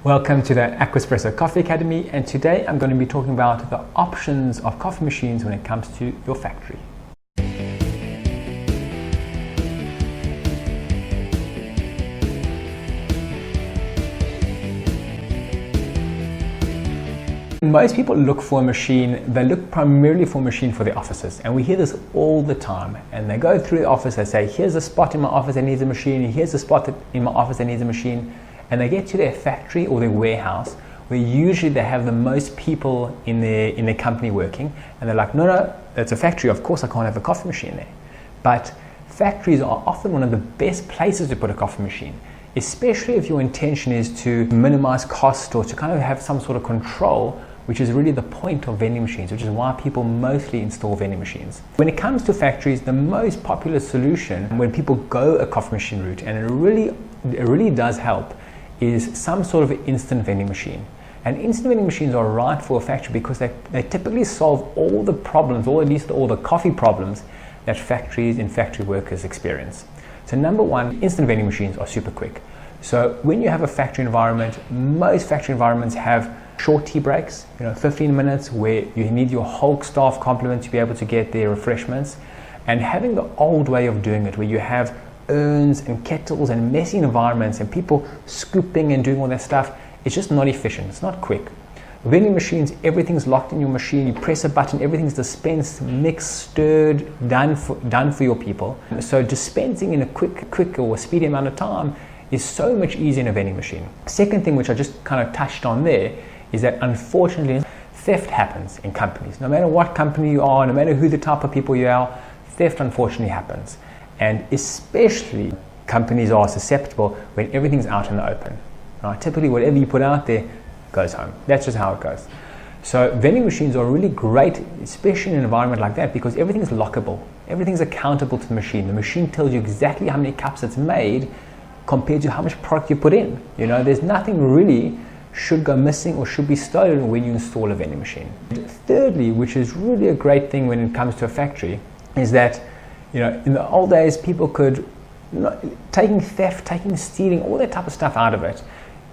Welcome to the Aquaspresso Coffee Academy, and today I'm going to be talking about the options of coffee machines when it comes to your factory. Most people look for a machine, they look primarily for a machine for their offices, and we hear this all the time. And they go through the office, they say, here's a spot in my office that needs a machine, here's a spot in my office that needs a machine. And they get to their factory or their warehouse where usually they have the most people in their company working, and they're like, no, it's a factory, of course I can't have a coffee machine there. But factories are often one of the best places to put a coffee machine, especially if your intention is to minimize cost or to kind of have some sort of control, which is really the point of vending machines, which is why people mostly install vending machines. When it comes to factories, the most popular solution when people go a coffee machine route, and it really does help, is some sort of instant vending machine. And instant vending machines are right for a factory because they typically solve all the problems, or at least all the coffee problems that factories and factory workers experience. So number one, instant vending machines are super quick. So when you have a factory environment, most factory environments have short tea breaks, 15 minutes, where you need your whole staff complement to be able to get their refreshments. And having the old way of doing it, where you have urns and kettles and messy environments and people scooping and doing all that stuff, it's just not efficient, it's not quick. Vending machines, everything's locked in your machine, you press a button, everything's dispensed, mixed, stirred, done for your people. So dispensing in a quick or a speedy amount of time is so much easier in a vending machine. Second thing, which I just kind of touched on there, is that unfortunately theft happens in companies. No matter what company you are, no matter who the type of people you are, theft unfortunately happens. And especially companies are susceptible when everything's out in the open. Right? Typically whatever you put out there goes home. That's just how it goes. So vending machines are really great, especially in an environment like that, because everything's lockable. Everything's accountable to the machine. The machine tells you exactly how many cups it's made compared to how much product you put in. There's nothing really should go missing or should be stolen when you install a vending machine. Thirdly, which is really a great thing when it comes to a factory, is that in the old days, people could, taking theft, taking stealing, all that type of stuff out of it.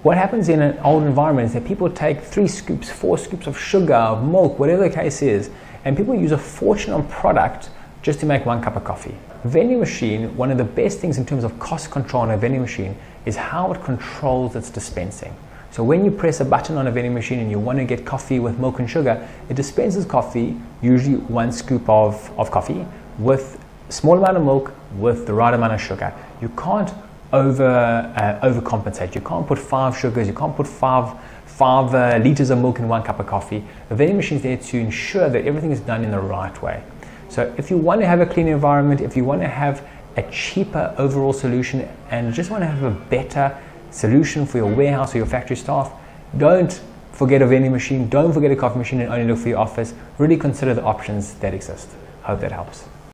What happens in an old environment is that people take 3 scoops, 4 scoops of sugar, of milk, whatever the case is, and people use a fortune on product just to make 1 cup of coffee. Vending machine, one of the best things in terms of cost control on a vending machine is how it controls its dispensing. So when you press a button on a vending machine and you want to get coffee with milk and sugar, it dispenses coffee, usually 1 scoop of coffee, with small amount of milk with the right amount of sugar. You can't overcompensate. You can't put 5 sugars. You can't put 5 liters of milk in 1 cup of coffee. The vending machine is there to ensure that everything is done in the right way. So if you want to have a clean environment, if you want to have a cheaper overall solution, and just want to have a better solution for your warehouse or your factory staff, don't forget a vending machine. Don't forget a coffee machine and only look for your office. Really consider the options that exist. Hope that helps.